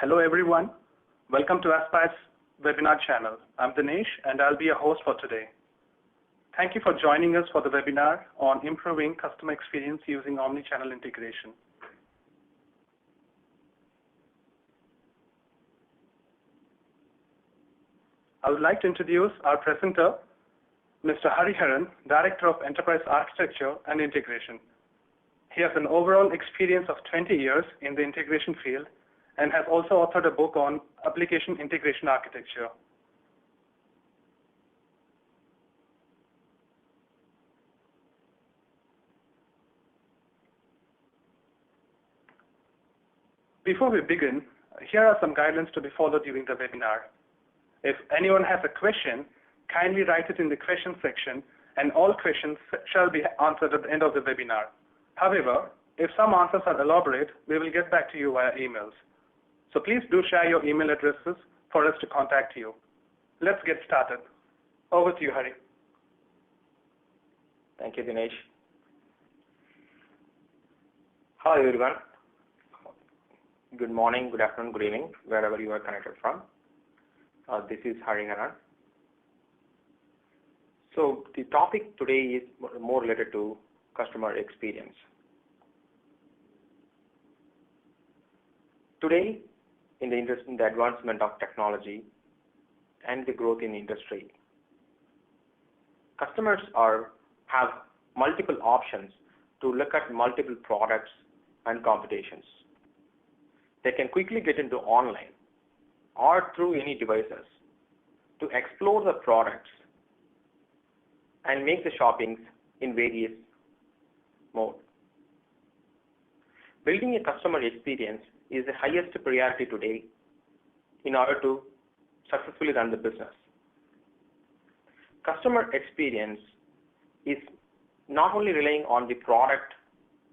Hello everyone. Welcome to Aspire's webinar channel. I'm Dinesh and I'll be your host for today. Thank you for joining us for the webinar on improving customer experience using omnichannel integration. I would like to introduce our presenter, Mr. Hariharan, Director of Enterprise Architecture and Integration. He has an overall experience of 20 years in the integration field and has also authored a book on application integration architecture. Before we begin, here are some guidelines to be followed during the webinar. If anyone has a question, kindly write it in the question section, and all questions shall be answered at the end of the webinar. However, if some answers are elaborate, we will get back to you via emails. So please do share your email addresses for us to contact you. Let's get started. Over to you, Hari. Thank you, Dinesh. Hello, everyone. Good morning, good afternoon, good evening, wherever you are connected from. This is Hariharan. So the topic today is more related to customer experience. Today, in the advancement of technology and the growth in industry, customers have multiple options to look at multiple products and competitions. They can quickly get into online or through any devices to explore the products and make the shoppings in various modes. Building a customer experience is the highest priority today in order to successfully run the business. Customer experience is not only relying on the product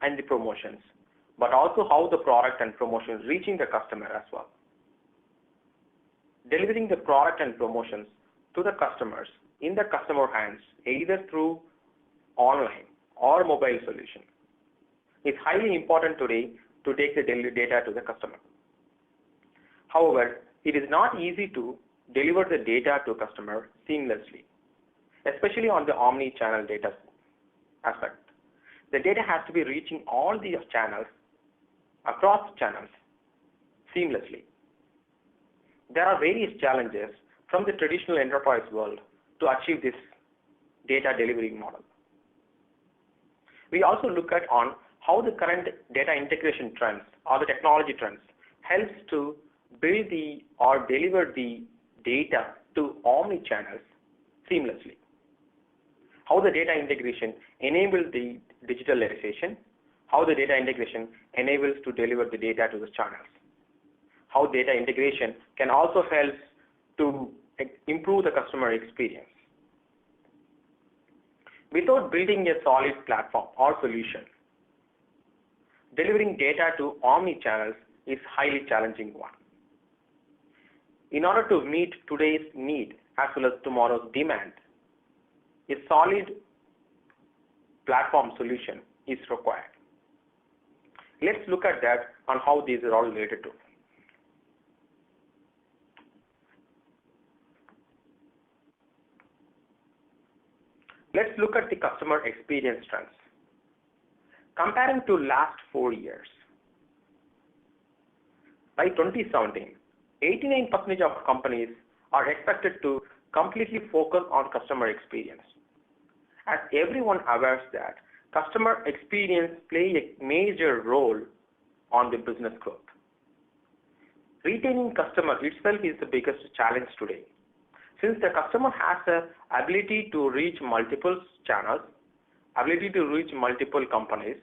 and the promotions, but also how the product and promotion is reaching the customer as well. Delivering the product and promotions to the customers in the customer hands, either through online or mobile solution, is highly important today to take the data to the customer. However, it is not easy to deliver the data to a customer seamlessly, especially on the omni-channel data aspect. The data has to be reaching all these channels, across channels, seamlessly. There are various challenges from the traditional enterprise world to achieve this data delivery model. We also look at on how the current data integration trends or the technology trends helps to build or deliver the data to omni-channels seamlessly. How the data integration enables the digitalization, how the data integration enables to deliver the data to the channels. How data integration can also help to improve the customer experience. Without building a solid platform or solution, delivering data to omni-channels is highly challenging one. In order to meet today's need as well as tomorrow's demand, a solid platform solution is required. Let's look at that on how these are all related to. Let's look at the customer experience trends. Comparing to last 4 years, by 2017, 89% of companies are expected to completely focus on customer experience. As everyone aware that customer experience play a major role on the business growth. Retaining customer itself is the biggest challenge today. Since the customer has the ability to reach multiple channels, ability to reach multiple companies,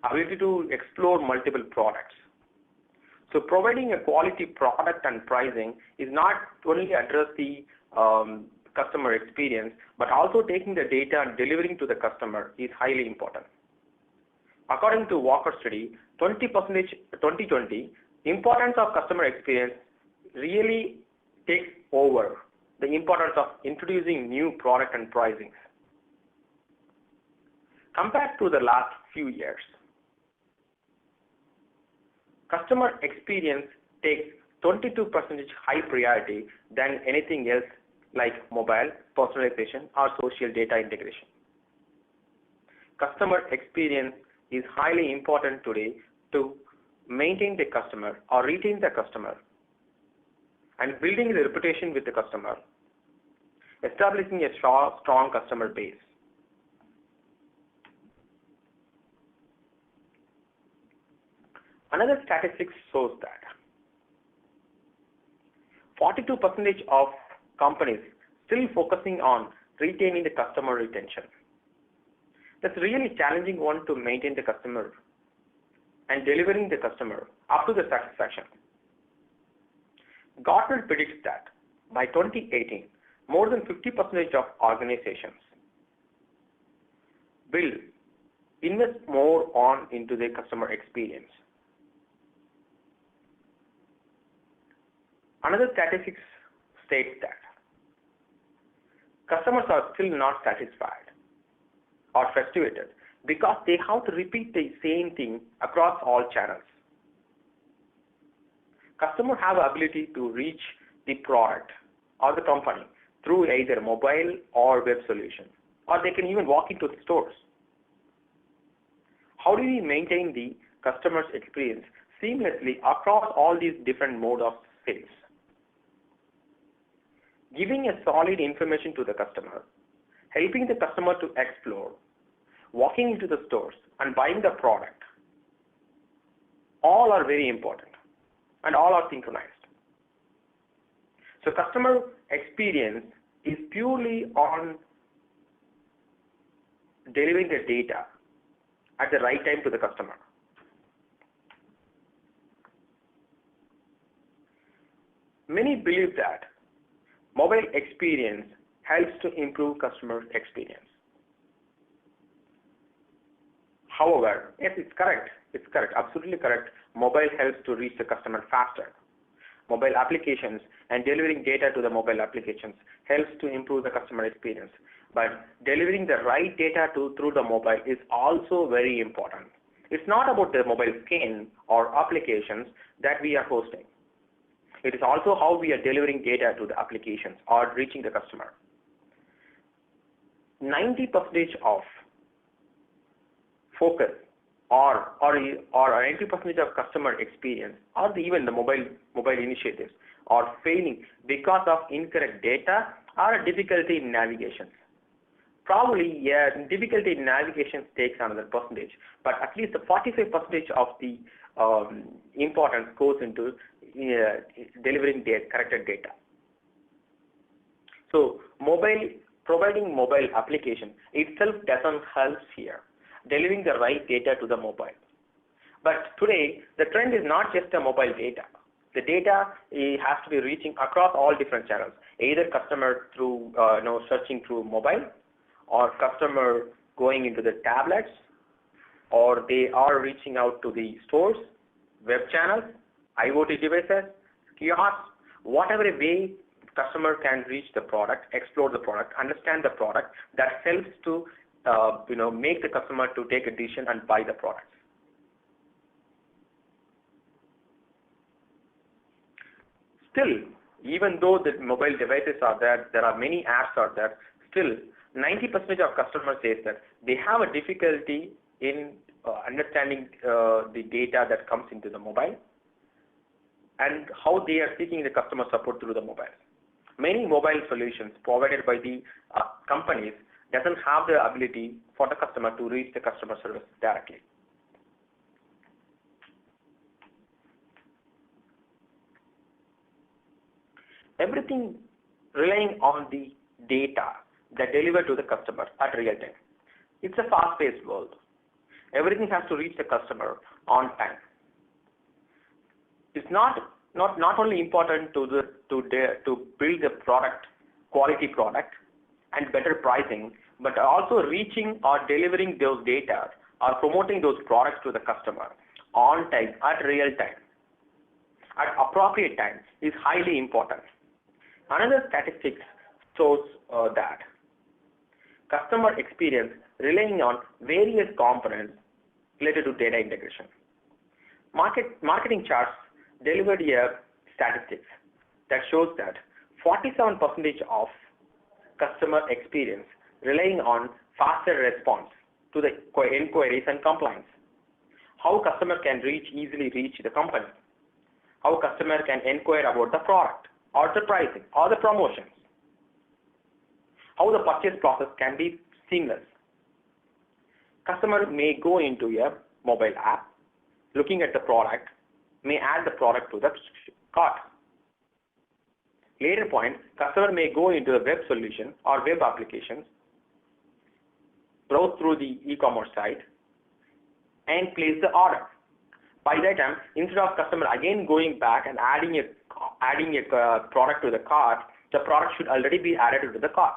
ability to explore multiple products. So providing a quality product and pricing is not only address the customer experience, but also taking the data and delivering to the customer is highly important. According to Walker study, 2020, importance of customer experience really takes over the importance of introducing new product and pricing. Compared to the last few years, customer experience takes 22% high priority than anything else like mobile, personalization, or social data integration. Customer experience is highly important today to maintain the customer or retain the customer and building the reputation with the customer, establishing a strong customer base. Another statistics shows that 42% of companies still focusing on retaining the customer retention. That's really challenging one to maintain the customer and delivering the customer up to the satisfaction. Gartner predicts that by 2018, more than 50% of organizations will invest more on into their customer experience. Another statistics states that customers are still not satisfied or frustrated because they have to repeat the same thing across all channels. Customers have the ability to reach the product or the company through either mobile or web solution, or they can even walk into the stores. How do we maintain the customer's experience seamlessly across all these different modes of sales? Giving a solid information to the customer, helping the customer to explore, walking into the stores and buying the product, all are very important and all are synchronized. So customer experience is purely on delivering the data at the right time to the customer. Many believe that mobile experience helps to improve customer experience. However, yes, it's correct, absolutely correct. Mobile helps to reach the customer faster. Mobile applications and delivering data to the mobile applications helps to improve the customer experience. But delivering the right data through the mobile is also very important. It's not about the mobile skin or applications that we are hosting. It is also how we are delivering data to the applications or reaching the customer. 90% of focus or 90% of customer experience or even the mobile initiatives are failing because of incorrect data or difficulty in navigation. Probably, difficulty in navigation takes another percentage, but at least the 45% of the importance goes into delivering the corrected data. So providing mobile application itself doesn't help here, delivering the right data to the mobile. But today, the trend is not just a mobile data. The data has to be reaching across all different channels, either customer through searching through mobile, or customer going into the tablets, or they are reaching out to the stores, web channels, IoT devices, kiosks, whatever way customer can reach the product, explore the product, understand the product, that helps to make the customer to take a decision and buy the product. Still, even though the mobile devices are there, there are many apps are there, still 90% of customers say that they have a difficulty in understanding the data that comes into the mobile and how they are seeking the customer support through the mobile. Many mobile solutions provided by the companies doesn't have the ability for the customer to reach the customer service directly. Everything relying on the data that deliver to the customer at real time. It's a fast-paced world. Everything has to reach the customer on time. It's not only important to build the product, quality product, and better pricing, but also reaching or delivering those data or promoting those products to the customer on time, at real time, at appropriate time is highly important. Another statistics shows that customer experience relying on various components related to data integration. Marketing charts delivered a statistics that shows that 47% of customer experience relying on faster response to the inquiries and complaints. How customer can easily reach the company. How customer can inquire about the product or the pricing or the promotions. How the purchase process can be seamless. Customer may go into a mobile app, looking at the product, may add the product to the cart. Later point, customer may go into the web solution or web applications, browse through the e-commerce site, and place the order. By that time, instead of customer again going back and adding a product to the cart, the product should already be added to the cart.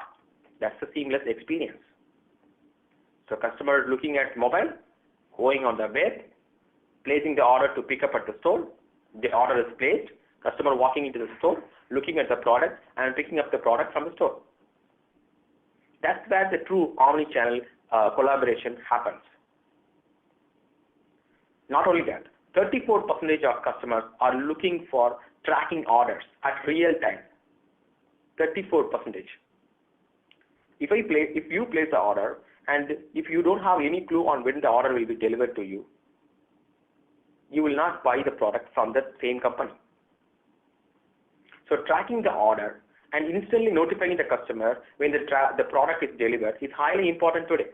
That's the seamless experience. So customer looking at mobile, going on the web, placing the order to pick up at the store, the order is placed, customer walking into the store, looking at the product and picking up the product from the store. That's where the true omni-channel collaboration happens. Not only that, 34% of customers are looking for tracking orders at real time. 34%. If you place the order and if you don't have any clue on when the order will be delivered to you, you will not buy the product from the same company. So tracking the order and instantly notifying the customer when the product is delivered is highly important today.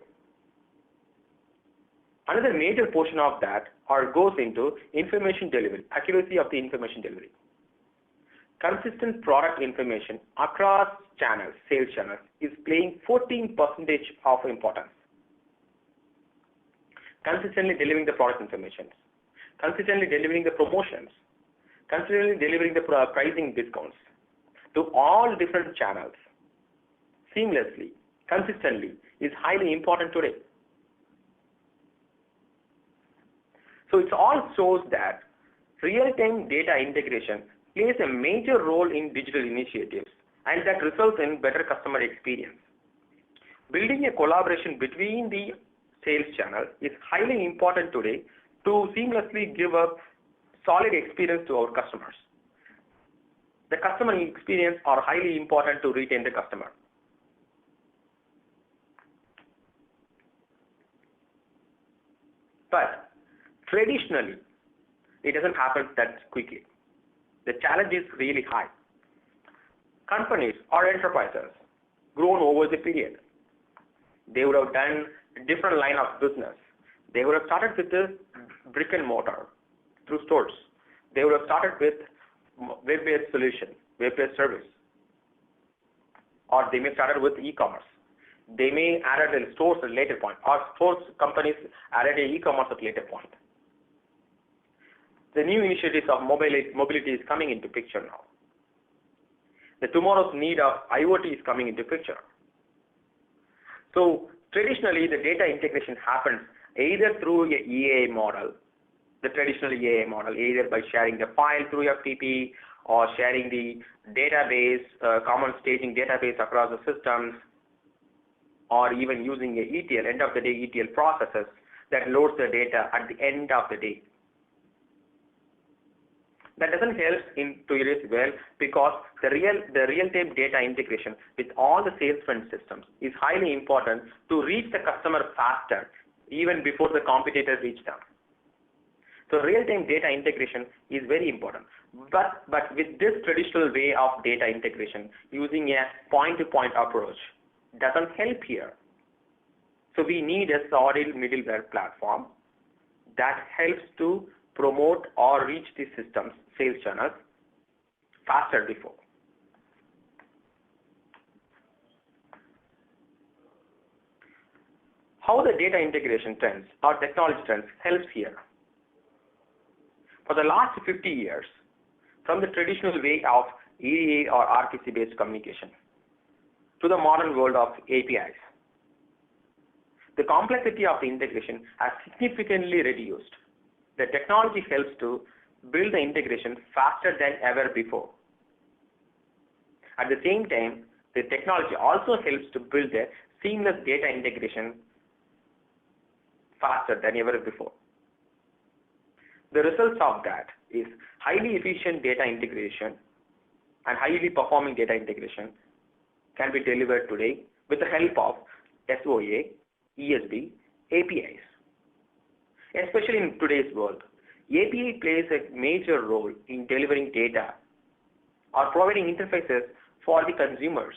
Another major portion of that goes into information delivery, accuracy of the information delivery. Consistent product information across channels, sales channels, is playing 14% of importance. Consistently delivering the product information, consistently delivering the promotions, consistently delivering the pricing discounts to all different channels, seamlessly, consistently, is highly important today. So it all shows that real-time data integration plays a major role in digital initiatives and that results in better customer experience. Building a collaboration between the sales channel is highly important today to seamlessly give a solid experience to our customers. The customer experience are highly important to retain the customer. But traditionally, it doesn't happen that quickly. The challenge is really high. Companies or enterprises grown over the period. They would have done a different line of business. They would have started with the brick and mortar through stores. They would have started with web-based solution, web-based service. Or they may started with e-commerce. They may add the stores at a later point, or stores companies added a e-commerce at a later point. The new initiatives of mobility is coming into picture now. The tomorrow's need of IoT is coming into picture. So traditionally, the data integration happens either through a EAA model, the traditional EAA model, either by sharing the file through FTP or sharing the database, common staging database across the systems, or even using a ETL, end of the day ETL processes that loads the data at the end of the day. That doesn't help in to it well because the real-time data integration with all the Salesforce systems is highly important to reach the customer faster, even before the competitors reach them. So real-time data integration is very important. But with this traditional way of data integration, using a point-to-point approach doesn't help here. So we need a solid middleware platform that helps to promote or reach the systems, sales channels, faster before. How the data integration trends or technology trends helps here. For the last 50 years, from the traditional way of EDA or RPC-based communication to the modern world of APIs, the complexity of the integration has significantly reduced. The technology helps to build the integration faster than ever before. At the same time, the technology also helps to build a seamless data integration faster than ever before. The results of that is Highly efficient data integration and highly performing data integration can be delivered today with the help of SOA, ESB, APIs. Especially in today's world, API plays a major role in delivering data or providing interfaces for the consumers.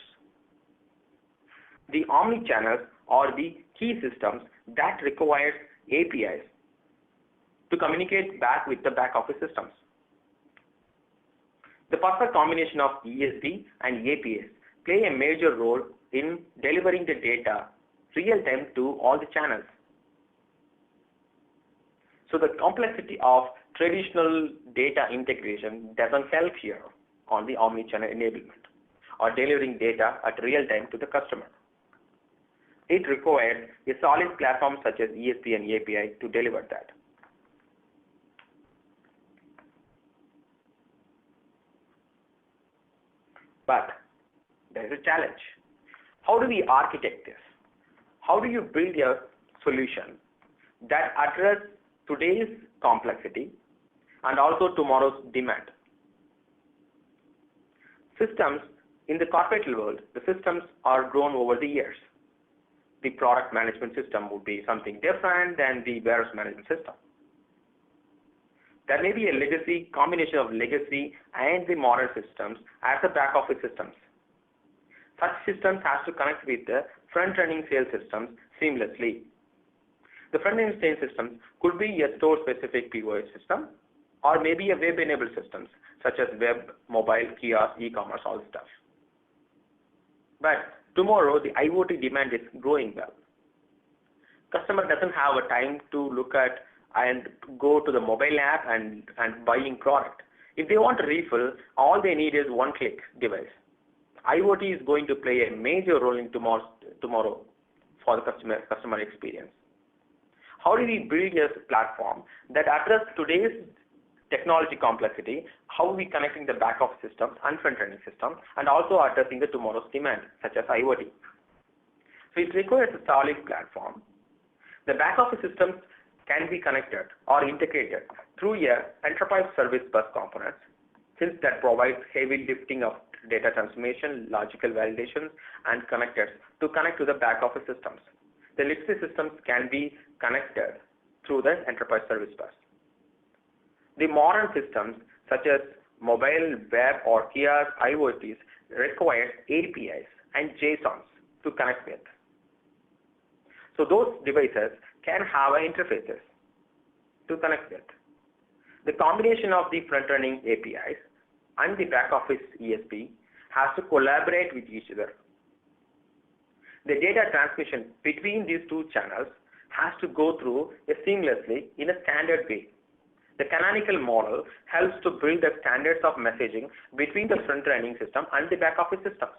The omnichannels are the key systems that require APIs to communicate back with the back office systems. The perfect combination of ESB and APIs play a major role in delivering the data real time to all the channels. So the complexity of traditional data integration doesn't help here on the omnichannel enablement or delivering data at real time to the customer. It requires a solid platform such as ESB and API to deliver that. But there is a challenge. How do we architect this? How do you build a solution that addresses today's complexity and also tomorrow's demand? Systems in the corporate world, the systems are grown over the years. The product management system would be something different than the warehouse management system. There may be a legacy, combination of legacy and the modern systems as the back office systems. Such systems have to connect with the front-running sales systems seamlessly. The front-end sales systems could be a store-specific POS system or maybe a web-enabled systems such as web, mobile, kiosk, e-commerce, all stuff. But tomorrow, the IoT demand is growing well. Customer doesn't have a time to look at and go to the mobile app and buying product. If they want to refill, all they need is one-click device. IoT is going to play a major role in tomorrow for the customer experience. How do we build a platform that addresses today's technology complexity? How are we connecting the back office systems and front-ending systems and also addressing the tomorrow's demand, such as IoT? So it requires a solid platform. The back office systems can be connected or integrated through a enterprise service bus components, since that provides heavy lifting of data transformation, logical validations, and connectors to connect to the back office systems. The legacy systems can be connected through the enterprise service bus. The modern systems, such as mobile, web, or kiosk IoTs, require APIs and JSONs to connect with. So those devices can have interfaces to connect with. The combination of the front-running APIs and the back-office ESB has to collaborate with each other. The data transmission between these two channels has to go through seamlessly in a standard way. The canonical model helps to build the standards of messaging between the front-running system and the back-office systems.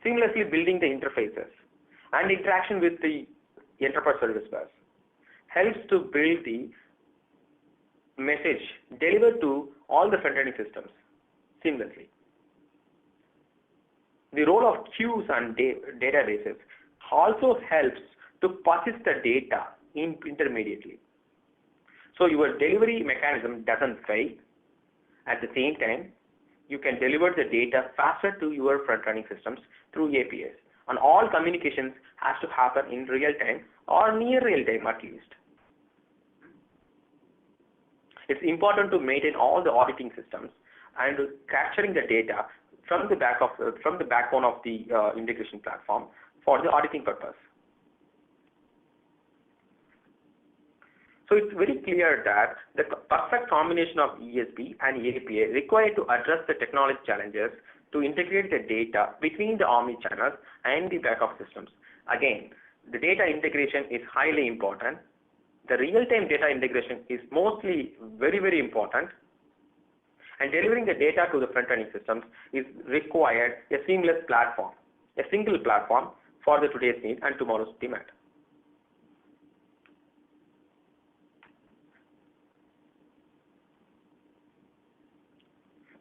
Seamlessly building the interfaces and interaction with the enterprise service bus helps to build the message delivered to all the front-ending systems seamlessly. The role of queues and databases also helps to persist the data intermediately. So your delivery mechanism doesn't fail. At the same time, you can deliver the data faster to your front-running systems through APIs. And all communications has to happen in real time or near real time at least. It's important to maintain all the auditing systems and capturing the data from the backbone of the integration platform for the auditing purpose. So it's very clear that the perfect combination of ESB and API required to address the technology challenges to integrate the data between the omnichannels and the backup systems. Again, the data integration is highly important. The real-time data integration is mostly very, very important. And delivering the data to the front-ending systems is required a seamless platform, a single platform for the today's need and tomorrow's demand.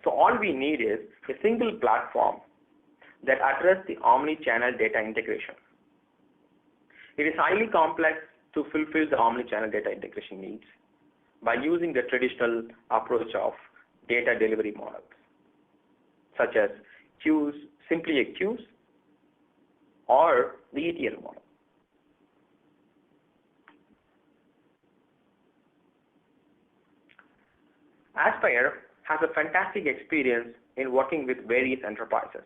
So all we need is a single platform that addresses the omni-channel data integration. It is highly complex to fulfill the omni-channel data integration needs. by using the traditional approach of data delivery models, such as queues, simply a queues, or the ETL model. Aspire has a fantastic experience in working with various enterprises.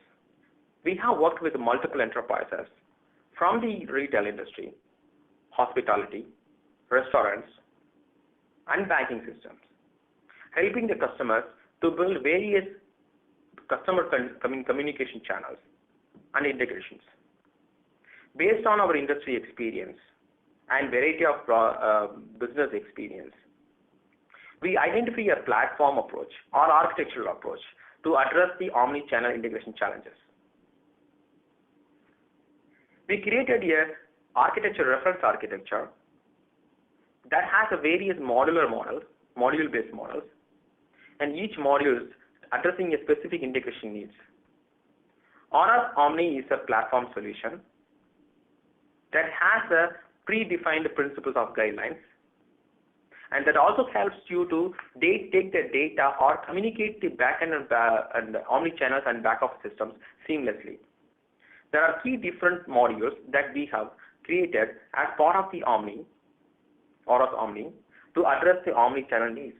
We have worked with multiple enterprises from the retail industry, hospitality, restaurants, and banking systems, helping the customers to build various customer communication channels and integrations. Based on our industry experience and variety of business experience, we identify a platform approach or architectural approach to address the omni-channel integration challenges. We created a reference architecture that has a various module-based models, and each module is addressing a specific integration needs. Aura Omni is a platform solution that has a predefined principles of guidelines, and that also helps you to take the data or communicate the backend and omni-channels and back-office systems seamlessly. There are three different modules that we have created as part of the Aura Omni to address the omni-channel needs.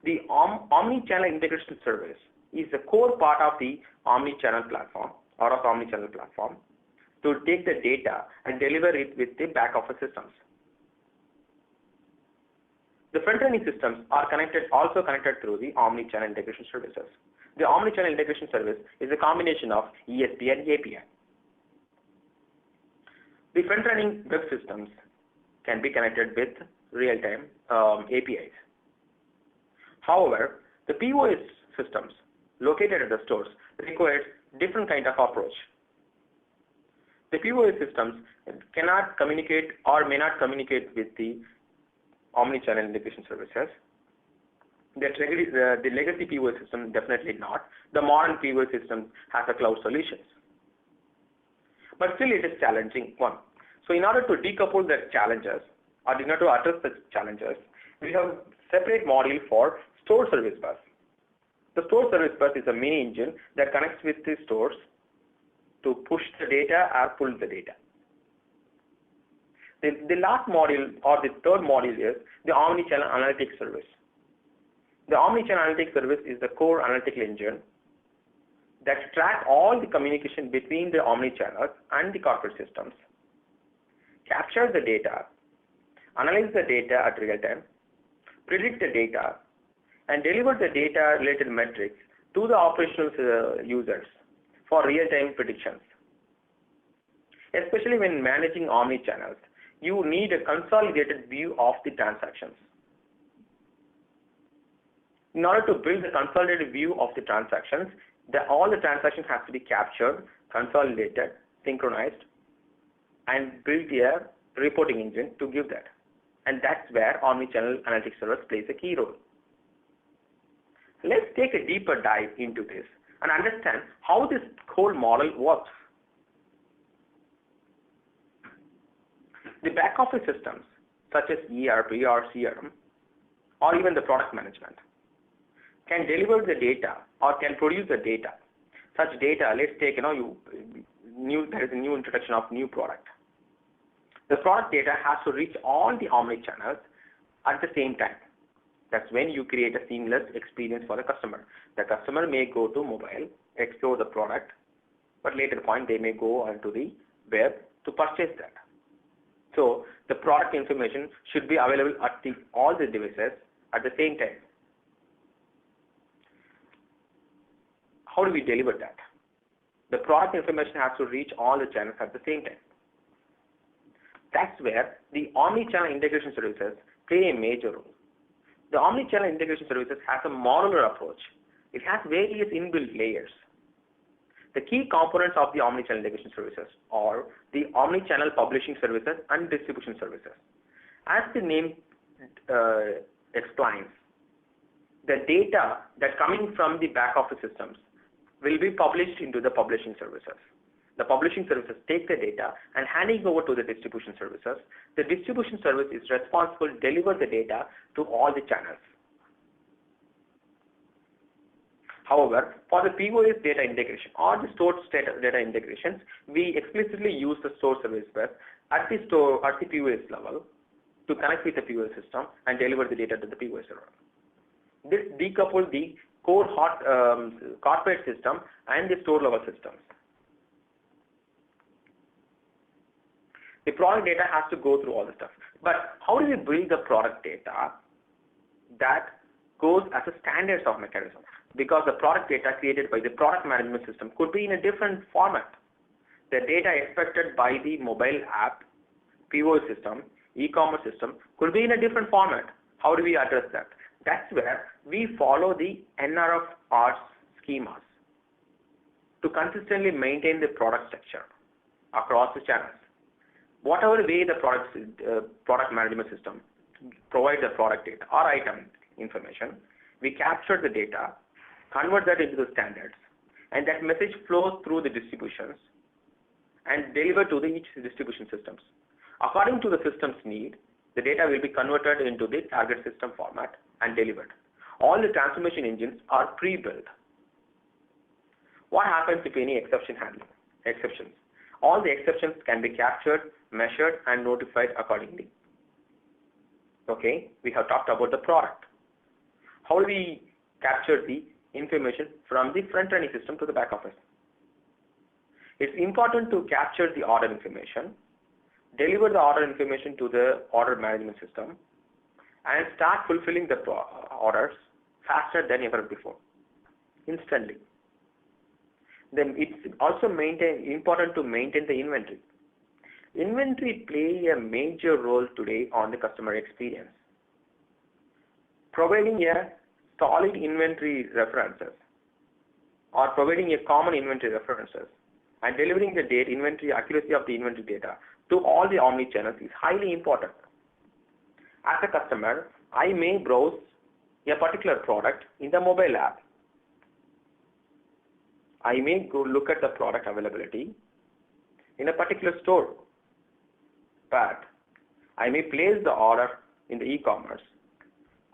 The omni-channel integration service is the core part of the omni-channel platform, Aura omni-channel platform, to take the data and deliver it with the back-office systems. The front-ending systems are also connected through the omni-channel integration services. The omni-channel integration service is a combination of ESP and API. The front-ending web systems can be connected with real-time APIs. However, the POS systems located at the stores require different kind of approach. The POS systems cannot communicate or may not communicate with the omni-channel integration services. The legacy POS system definitely not. The modern POS system has a cloud solutions. But still it is challenging one. So in order to decouple the challenges, or in order to address the challenges, we have separate module for store service bus. The store service bus is a mini engine that connects with the stores to push the data or pull the data. The last module or the third module is the omni-channel analytics service. The omni-channel analytics service is the core analytical engine that tracks all the communication between the omni-channels and the corporate systems, captures the data, analyze the data at real time, predict the data, and deliver the data related metrics to the operational users for real-time predictions. Especially when managing omni-channels, you need a consolidated view of the transactions. In order to build a consolidated view of the transactions, all the transactions have to be captured, consolidated, synchronized, and build a reporting engine to give that. And that's where omni-channel analytics service plays a key role. Let's take a deeper dive into this and understand how this whole model works. The back office systems, such as ERP or CRM, or even the product management, can deliver the data or can produce the data. Such data, let's take, there is a new introduction of new product. The product data has to reach all the omni-channels at the same time. That's when you create a seamless experience for the customer. The customer may go to mobile, explore the product, but later point they may go onto the web to purchase that. So the product information should be available at all the devices at the same time. How do we deliver that? The product information has to reach all the channels at the same time. That's where the omni-channel integration services play a major role. The omni-channel integration services has a modular approach. It has various inbuilt layers. The key components of the omni-channel integration services are the omni-channel publishing services and distribution services. As the name explains, the data that coming from the back office systems will be published into the publishing services. The publishing services take the data and handing over to the distribution services. The distribution service is responsible to deliver the data to all the channels. However, for the POS data integration or the stored data integrations, we explicitly use the store service bus at the POS level to connect with the POS system and deliver the data to the POS server. This decouples the core corporate system and the store level systems. The product data has to go through all the stuff. But how do we build the product data that goes as a standards of mechanism? Because the product data created by the product management system could be in a different format. The data expected by the mobile app, POS system, e-commerce system could be in a different format. How do we address that? That's where we follow the NRF arts schemas to consistently maintain the product structure across the channels. Whatever way the product management system provides the product data or item information, we capture the data, convert that into the standards, and that message flows through the distributions and delivered to each distribution systems. According to the system's need, the data will be converted into the target system format and delivered. All the transformation engines are pre-built. What happens if any exceptions? All the exceptions can be captured, measured, and notified accordingly. Okay, we have talked about the product. How do we capture the information from the front-ending system to the back office? It's important to capture the order information, deliver the order information to the order management system, and start fulfilling the orders faster than ever before, instantly. Then it's also important to maintain the inventory. Inventory play a major role today on the customer experience. Providing a solid inventory references or providing a common inventory references and delivering the inventory accuracy of the inventory data to all the omni-channels is highly important. As a customer, I may browse a particular product in the mobile app. I may go look at the product availability in a particular store, but I may place the order in the e-commerce,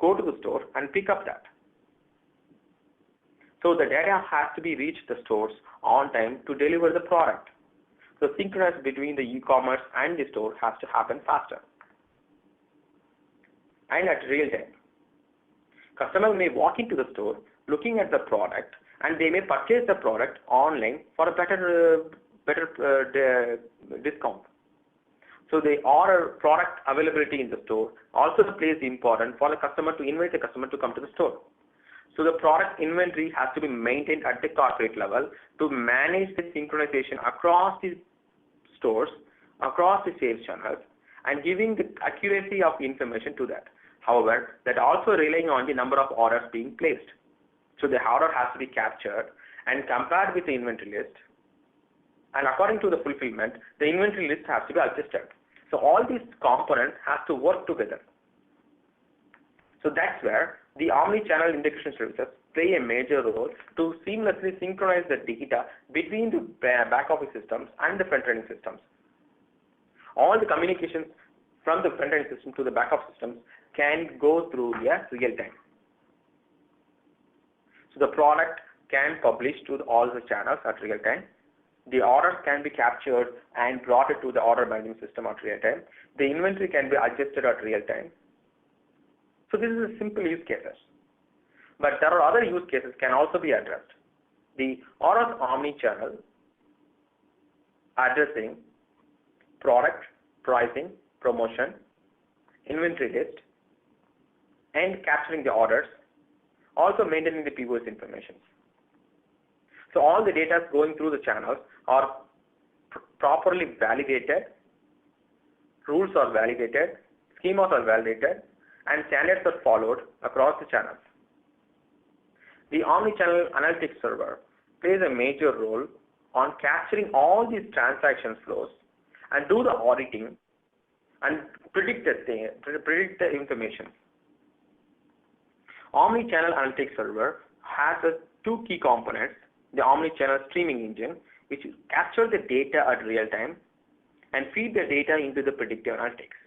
go to the store and pick up that. So the data has to be reached the stores on time to deliver the product. So synchronous between the e-commerce and the store has to happen faster and at real time. Customer may walk into the store looking at the product and they may purchase the product online for a better discount. So the order product availability in the store also plays important for the customer to invite the customer to come to the store. So the product inventory has to be maintained at the corporate level to manage the synchronization across the stores, across the sales channels, and giving the accuracy of information to that. However, that also relying on the number of orders being placed. So the order has to be captured and compared with the inventory list. And according to the fulfillment, the inventory list has to be adjusted. So all these components have to work together. So that's where the omni-channel integration services play a major role to seamlessly synchronize the data between the back office systems and the front-end systems. All the communications from the front-end system to the back office systems can go through real time. So the product can publish to all the channels at real time. The orders can be captured and brought to the order management system at real time. The inventory can be adjusted at real time. So this is a simple use cases. But there are other use cases can also be addressed. The OROS omni-channel addressing product, pricing, promotion, inventory list, and capturing the orders, also maintaining the POS information. So all the data going through the channels are properly validated, rules are validated, schemas are validated, and standards are followed across the channels. The omni-channel analytics server plays a major role on capturing all these transaction flows and do the auditing and predict the information. Omni-channel analytics server has two key components. The omni-channel streaming engine, which capture the data at real time and feed the data into the predictive analytics.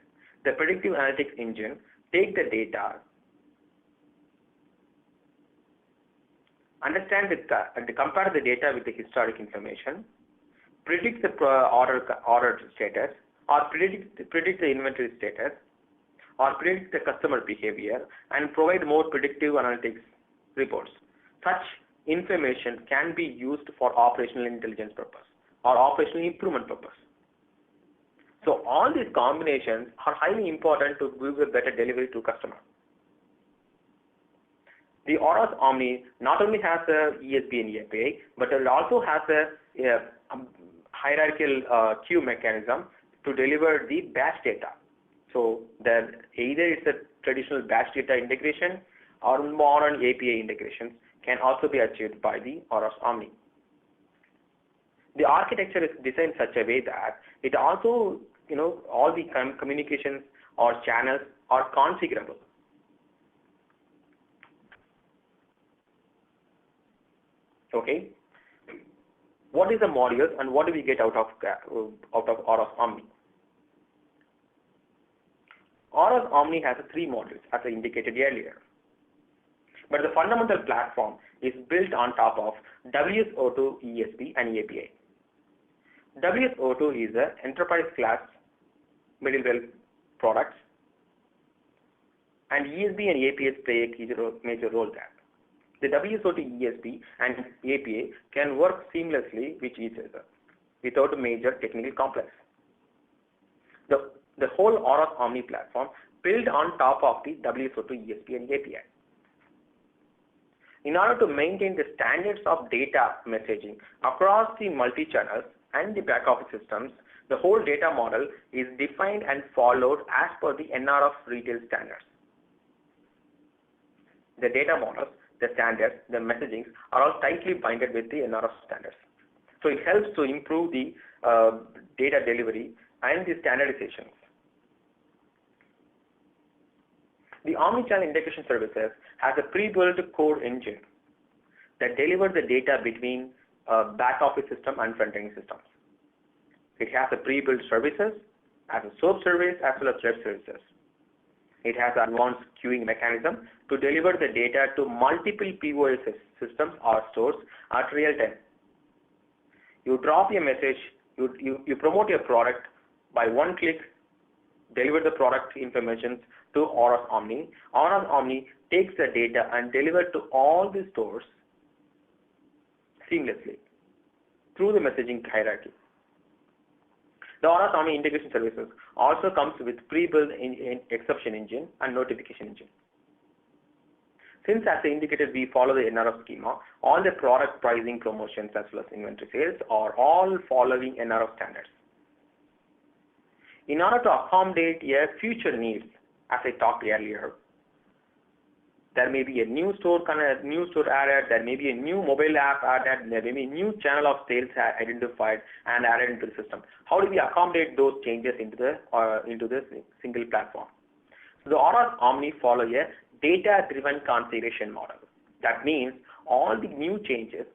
The predictive analytics engine take the data, understand and compare the data with the historic information, predict the order status, or predict the inventory status, or predict the customer behavior, and provide more predictive analytics reports. Such information can be used for operational intelligence purpose or operational improvement purpose. So all these combinations are highly important to give a better delivery to customer. The Auros Omni not only has a ESB and API, but it also has a hierarchical queue mechanism to deliver the batch data. So either it's a traditional batch data integration or modern API integrations can also be achieved by the Auros Omni. The architecture is designed such a way that it also, all the communications or channels are configurable. Okay. What is the modules and what do we get out of Auros Omni? Auros Omni has 3 modules as I indicated earlier. But the fundamental platform is built on top of WSO2 ESB and API. WSO2 is an enterprise class middleware products, and ESB and APIs play a major role there. The WSO2 ESB and API can work seamlessly with each other without a major technical complex. The whole Auros Omni platform built on top of the WSO2 ESB and API. In order to maintain the standards of data messaging across the multi-channels and the back-office systems, the whole data model is defined and followed as per the NRF retail standards. The data models, the standards, the messagings are all tightly binded with the NRF standards. So it helps to improve the data delivery and the standardizations. The Omnichannel Integration Services has a pre-built core engine that delivers the data between back-office system and front-end systems. It has a pre-built services, as a SOAP service as well as web services. It has advanced queuing mechanism to deliver the data to multiple POS systems or stores at real time. You drop a message, you promote your product by one click, deliver the product information to Auros Omni. Auros Omni takes the data and delivers to all the stores seamlessly through the messaging hierarchy. The Auros Omni Integration Services also comes with pre-built exception engine and notification engine. Since, as I indicated, we follow the NRF schema, all the product pricing promotions as well as inventory sales are all following NRF standards. In order to accommodate your future needs, as I talked earlier, there may be a new store added, there may be a new mobile app added, there may be a new channel of sales identified and added into the system. How do we accommodate those changes into the single platform? So the Auros Omni follow a data-driven configuration model. That means all the new changes,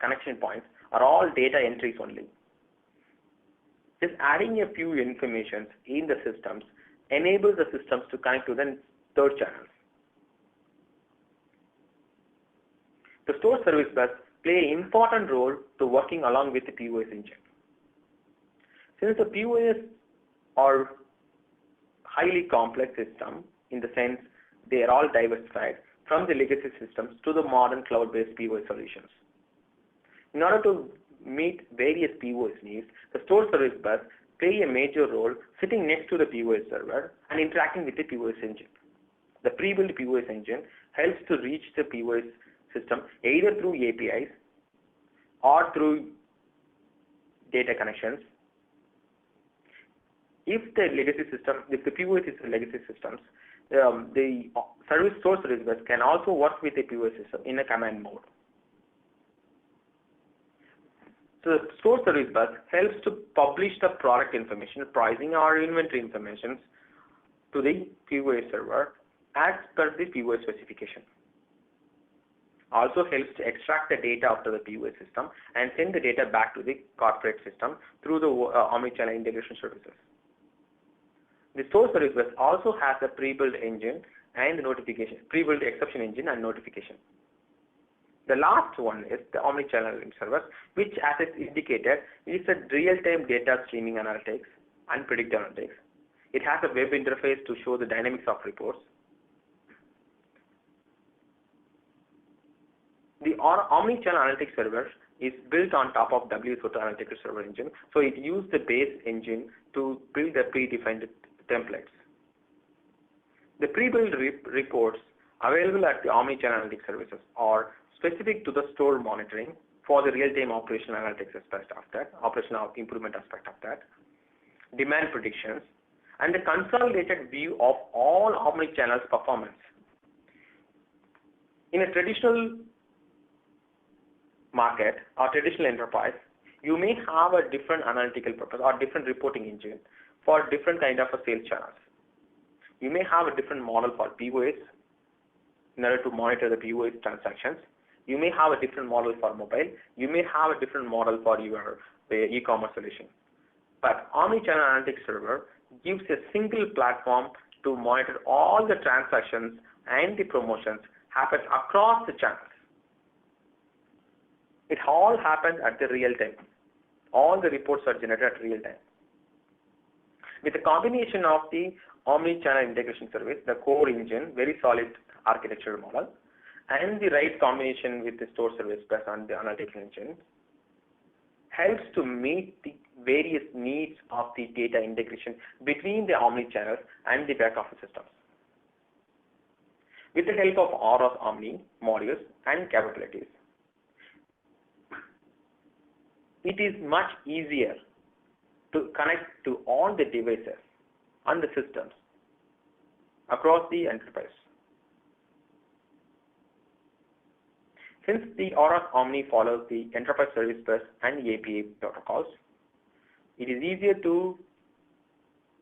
connection points are all data entries only. Just adding a few informations in the systems enables the systems to connect to the third channels. The store service bus play an important role to working along with the POS engine. Since the POS are highly complex system in the sense they are all diversified from the legacy systems to the modern cloud-based POS solutions. In order to meet various POS needs, the store service bus play a major role sitting next to the POS server and interacting with the POS engine. The pre-built POS engine helps to reach the POS system either through APIs or through data connections. If the POS is a legacy systems, the store service bus can also work with the POS system in a command mode. So the store service bus helps to publish the product information, pricing or inventory information to the POS server as per the POS specification. also helps to extract the data after the POS system and send the data back to the corporate system through the omnichannel integration services. The store service bus also has a pre-built engine and notification, pre-built exception engine and notification. The last one is the omnichannel service, which, as it's indicated, is a real-time data streaming analytics and predictive analytics. It has a web interface to show the dynamics of reports. The omnichannel analytics server is built on top of WSO2 analytics server engine, so it used the base engine to build the predefined templates. The pre-built reports available at the omnichannel analytics services are specific to the store monitoring for the real-time operational analytics aspect of that, operational improvement aspect of that, demand predictions, and the consolidated view of all omnichannel's performance. In a traditional market or traditional enterprise, you may have a different analytical purpose or different reporting engine for different kind of sales channels. You may have a different model for POS in order to monitor the POS transactions. You may have a different model for mobile. You may have a different model for your e-commerce solution. But omnichannel analytics server gives a single platform to monitor all the transactions and the promotions happen across the channels. It all happens at the real time. All the reports are generated at real time. With the combination of the omnichannel integration service, the core engine, very solid architecture model, and the right combination with the store service bus and the analytical engine, helps to meet the various needs of the data integration between the omnichannel and the back office systems. With the help of Auros Omni modules and capabilities, it is much easier to connect to all the devices and the systems across the enterprise. Since the Auros Omni follows the enterprise service bus and API protocols, it is easier to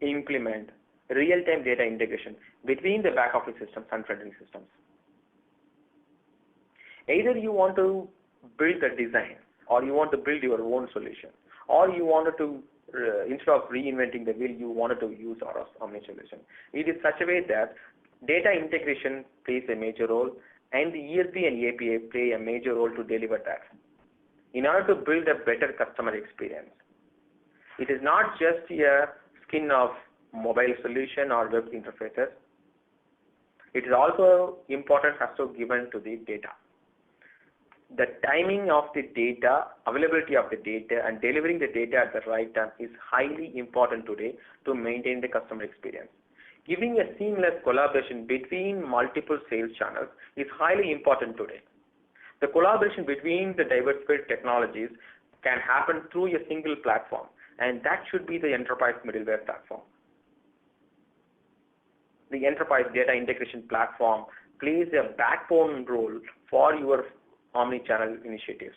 implement real-time data integration between the back office systems and front-end systems. Either you want to build a design, or you want to build your own solution, or you wanted to, instead of reinventing the wheel, you wanted to use Auros Omni solution. It is such a way that data integration plays a major role, and the ESB and API play a major role to deliver that. In order to build a better customer experience, it is not just a skin of mobile solution or web interfaces. It is also important also given to the data. The timing of the data, availability of the data, and delivering the data at the right time is highly important today to maintain the customer experience. Giving a seamless collaboration between multiple sales channels is highly important today. The collaboration between the diversified technologies can happen through a single platform, and that should be the enterprise middleware platform. The enterprise data integration platform plays a backbone role for your omni-channel initiatives.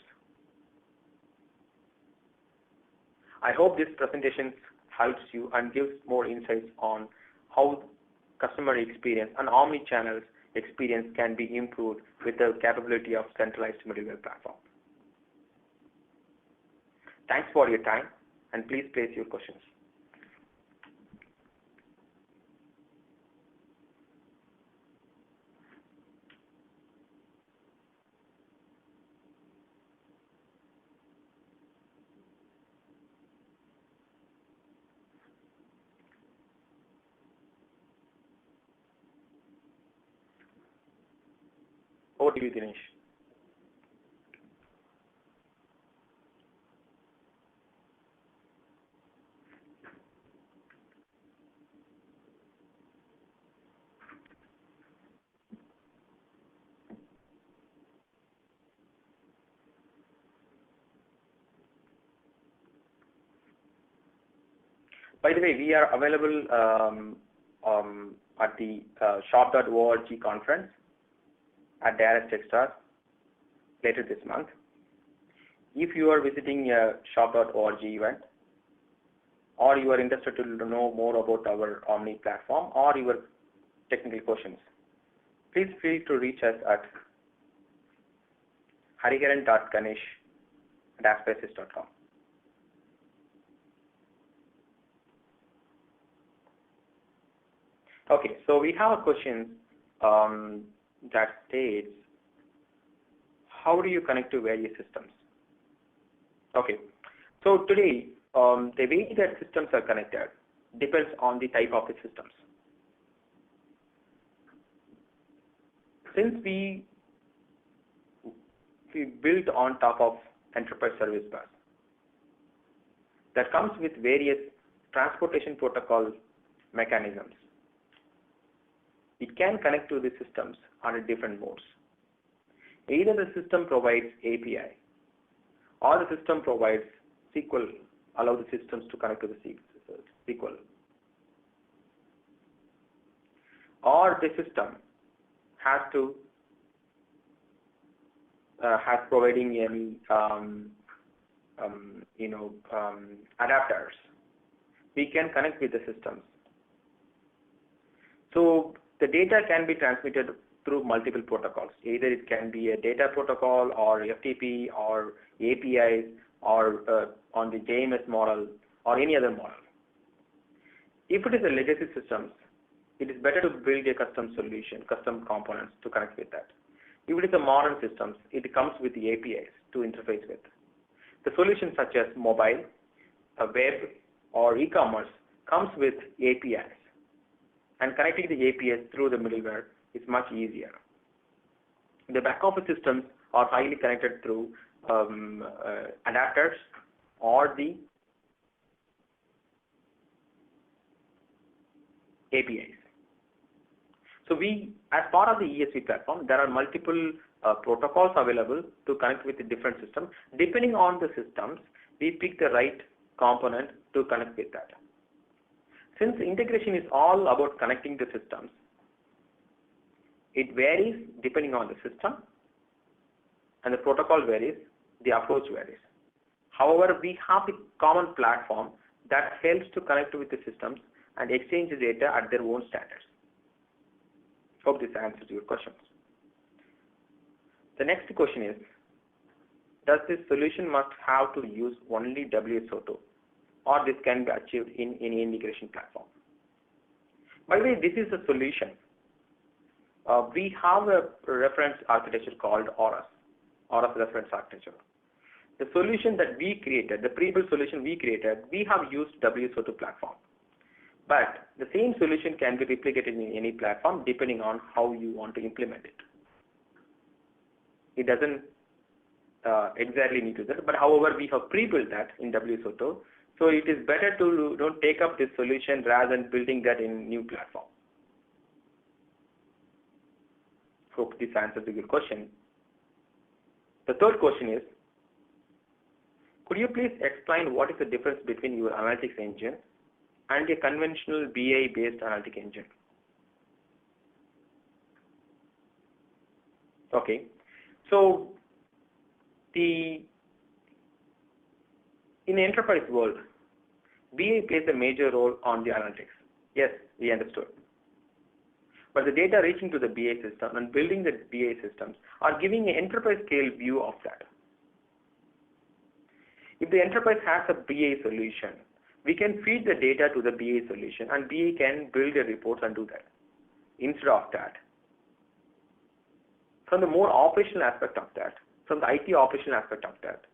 I hope this presentation helps you and gives more insights on how customer experience and omni-channel experience can be improved with the capability of centralized middleware platform. Thanks for your time, and please place your questions. Over to you, Dinesh. By the way, we are available at the shop.org conference at Dallas, Texas, later this month. If you are visiting a shop.org event, or you are interested to know more about our Omni platform or your technical questions, please feel free to reach us at hariharan.ganesh@aspesys.com. Okay, so we have a question that states, how do you connect to various systems? Okay, so today, the way that systems are connected depends on the type of the systems. Since we built on top of enterprise service bus that comes with various transportation protocol mechanisms, it can connect to the systems on different modes. Either the system provides API or the system provides SQL, allow the systems to connect to the SQL. Or the system has to has providing any adapters. We can connect with the systems. So the data can be transmitted through multiple protocols. Either it can be a data protocol or FTP or APIs or on the JMS model or any other model. If it is a legacy systems, it is better to build a custom solution, custom components to connect with that. If it is a modern systems, it comes with the APIs to interface with. The solutions such as mobile, web, or e-commerce comes with APIs, and connecting the APIs through the middleware is much easier. The back office systems are highly connected through adapters or the APIs. So as part of the ESB platform, there are multiple protocols available to connect with the different systems. Depending on the systems, we pick the right component to connect with that. Since integration is all about connecting the systems, it varies depending on the system, and the protocol varies, the approach varies. However, we have a common platform that helps to connect with the systems and exchange the data at their own standards. Hope this answers your questions. The next question is, does this solution must have to use only WSO2, or this can be achieved in any integration platform? By the way, this is a solution. We have a reference architecture called ORAS reference architecture. The solution that we created, the pre-built solution we created, we have used WSO2 platform. But the same solution can be replicated in any platform depending on how you want to implement it. It doesn't exactly need to that, but however, we have pre-built that in WSO2. So it is better to take up this solution rather than building that in new platform. Hope this answers your question. The third question is, could you please explain what is the difference between your analytics engine and a conventional BI-based analytic engine? Okay, so in the enterprise world, BI plays a major role on the analytics. Yes, we understood. But the data reaching to the BI system and building the BI systems are giving an enterprise scale view of that. If the enterprise has a BI solution, we can feed the data to the BI solution and BI can build the reports and do that. Instead of that, from the more operational aspect of that, from the IT operational aspect of that,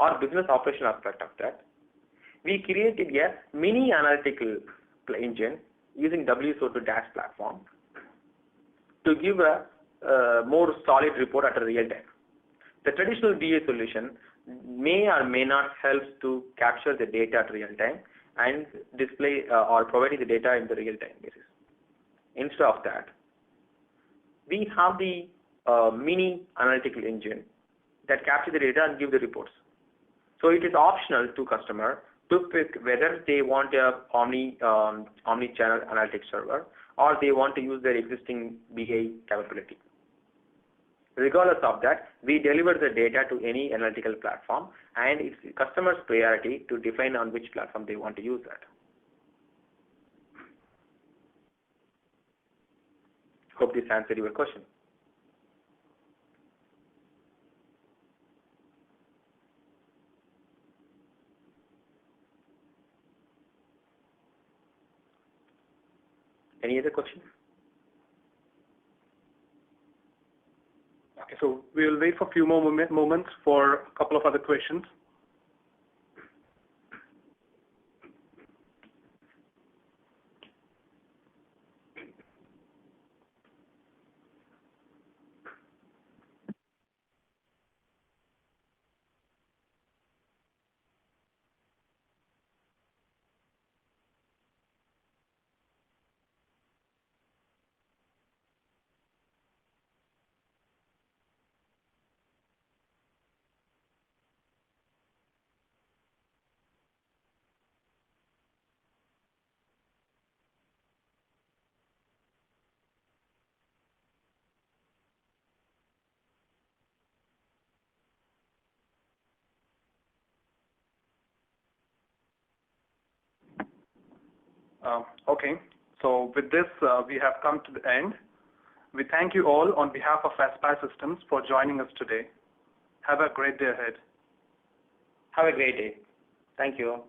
or business operational aspect of that, we created a mini analytical engine using WSO2 DAS platform to give a more solid report at a real time. The traditional BI solution may or may not help to capture the data at real time and display or providing the data in the real time basis. Instead of that, we have the mini analytical engine that captures the data and give the reports. So it is optional to customer to pick whether they want a omni-channel analytics server or they want to use their existing BI capability. Regardless of that, we deliver the data to any analytical platform, and it's the customer's priority to define on which platform they want to use that. Hope this answered your question. Any other question? Okay, so we'll wait for a few more moments for a couple of other questions. Okay, so with this, we have come to the end. We thank you all on behalf of Aspire Systems for joining us today. Have a great day ahead. Have a great day. Thank you.